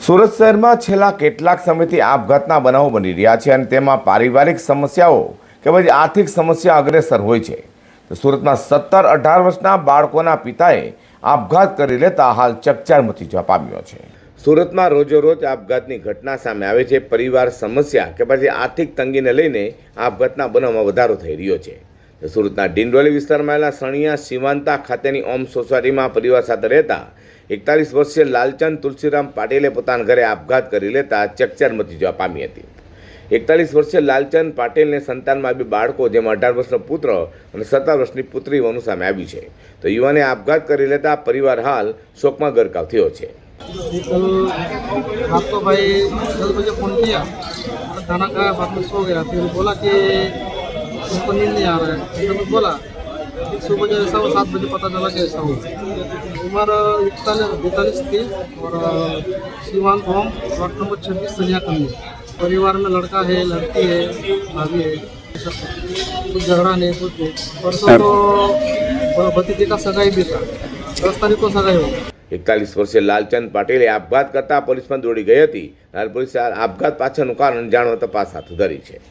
સુરત શહેરમાં છેલ્લા કેટલાક સમયથી આપઘાતના બનાવો બની રહ્યા છે અને તેમાં પારિવારિક સમસ્યાઓ કે પછી આર્થિક સમસ્યા અગ્રેસર હોય છે. તો સુરતમાં 17-18 વર્ષના બાળકોના પિતાએ આપઘાત કરી લેતા હાલ ચકચાર મચી જવા પામ્યો છે. સુરતમાં રોજેરોજ આપઘાતની ઘટના સામે આવે છે. પરિવાર સમસ્યા કે પછી આર્થિક તંગીને લઈને આપઘાતના બનાવમાં વધારો થઈ રહ્યો છે. સુરતના ડિંડોલી વિસ્તારમાં આવેલા સણિયા શિવાંતા ખાતેની ઓમ સોસાયટીમાં પરિવાર સાથે રહેતા 41 વર્ષીય લાલચંદ તુલસીરામ પાટીલે પોતાના ઘરે આપઘાત કરી લેતા ચકચાર મચી જવા પામી હતી. 41 વર્ષીય લાલચંદ પાટીલને સંતાનમાં 2 બાળકો, જેમાં 18 વર્ષનો પુત્ર અને 17 વર્ષની પુત્રી હોવાનું સામે આવ્યું છે. તો યુવાને આપઘાત કરી લેતા પરિવાર હાલ શોકમાં ગરકાવ થયો છે. रात को भाई 10 बजे फ़ोन किया, खाना खाया, बाद में सो गया। फिर बोला कि उनको नींद नहीं आ रहा है, तो मैं बोला फिर सुबह जो ऐसा हुआ 7 बजे पता चला कि ऐसा हुआ। उम्र 41 थी और सीवान होम प्लॉट नंबर 26 सनिया कॉलोनी। परिवार में लड़का है, लड़की है, भाभी है, कुछ झगड़ा नहीं कुछ नहीं। परसों तो भतीजे का सगाई भी था, 10 तारीख को सगाई हो। 41 વર્ષીય લાલચંદ પાટીલે આપઘાત કરતા પોલીસમાં દોડી ગઈ હતી. હાલ પોલીસે આપઘાત પાછળનું કારણ જાણવા તપાસ હાથ ધરી છે.